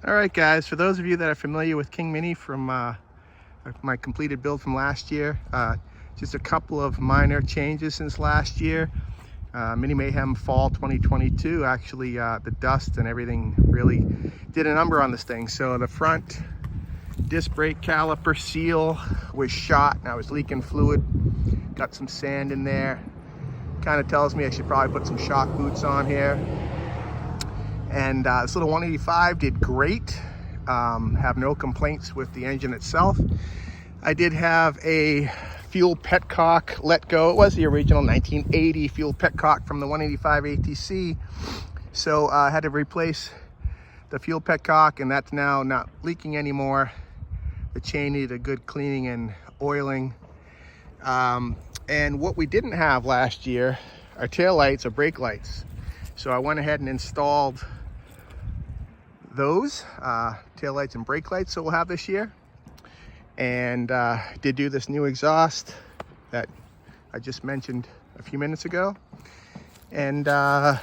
All right, guys, for those of you that are familiar with King Mini from my completed build from last year, just a couple of minor changes since last year. Mini Mayhem Fall 2022, actually the dust and everything really did a number on this thing. So the front disc brake caliper seal was shot and I was leaking fluid, got some sand in there. Kind of tells me I should probably put some shock boots on here. And this little 185 did great. Have no complaints with the engine itself. I did have a fuel petcock let go. It was the original 1980 fuel petcock from the 185 ATC. So I had to replace the fuel petcock, and that's now not leaking anymore. The chain needed a good cleaning and oiling. And what we didn't have last year are tail lights or brake lights. So I went ahead and installed those tail lights and brake lights that we'll have this year, and did do this new exhaust that I just mentioned a few minutes ago. And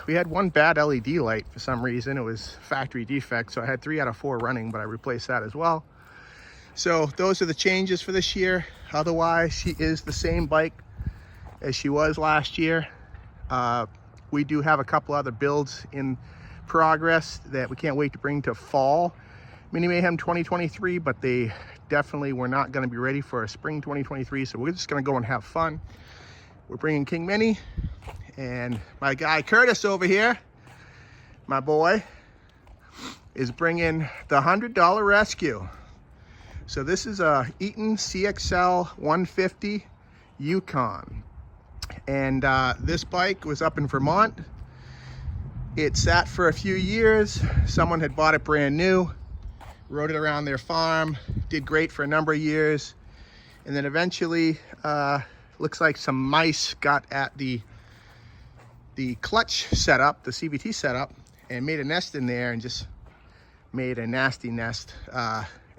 we had one bad LED light for some reason. It was factory defect, so I had 3 out of 4 running, but I replaced that as well. So those are the changes for this year. Otherwise, she is the same bike as she was last year. We do have a couple other builds in progress that we can't wait to bring to fall Mini Mayhem 2023, but they definitely were not going to be ready for a spring 2023, so we're just going to go and have fun. We're bringing King Mini, and my guy Curtis over here, my boy, is bringing the $100 rescue. So this is a Eaton CXL 150 Yukon, and this bike was up in Vermont. It sat for a few years. Someone had bought it brand new, rode it around their farm, did great for a number of years, and then eventually looks like some mice got at the clutch setup, the CVT setup, and made a nest in there and just made a nasty nest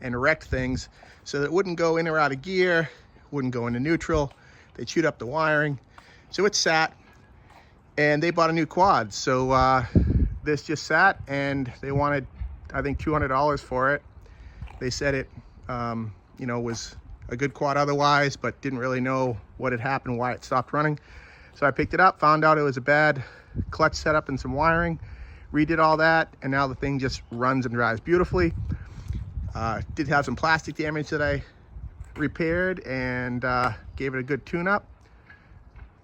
and wrecked things so that it wouldn't go in or out of gear, wouldn't go into neutral. They chewed up the wiring, so it sat. And they bought a new quad, so this just sat, and they wanted, I think, $200 for it. They said it, you know, was a good quad otherwise, but didn't really know what had happened, why it stopped running. So I picked it up, found out it was a bad clutch setup and some wiring, redid all that, and now the thing just runs and drives beautifully. Did have some plastic damage that I repaired and gave it a good tune-up.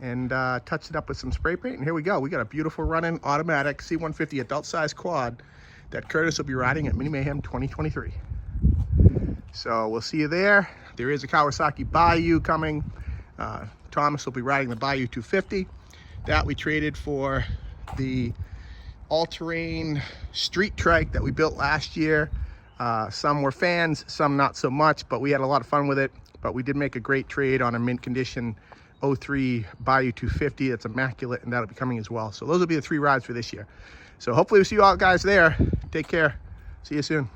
And touched it up with some spray paint, and here we go. We got a beautiful running automatic C150 adult size quad that Curtis will be riding at Mini Mayhem 2023. So we'll see you there. There is a Kawasaki Bayou coming. Thomas will be riding the Bayou 250. That we traded for the all-terrain street trike that we built last year. Some were fans, some not so much, but we had a lot of fun with it. But we did make a great trade on a mint condition 03 Bayou 250. That's immaculate, and that'll be coming as well. So those will be the 3 rides for this year. So hopefully we'll see you all guys there. Take care. See you soon.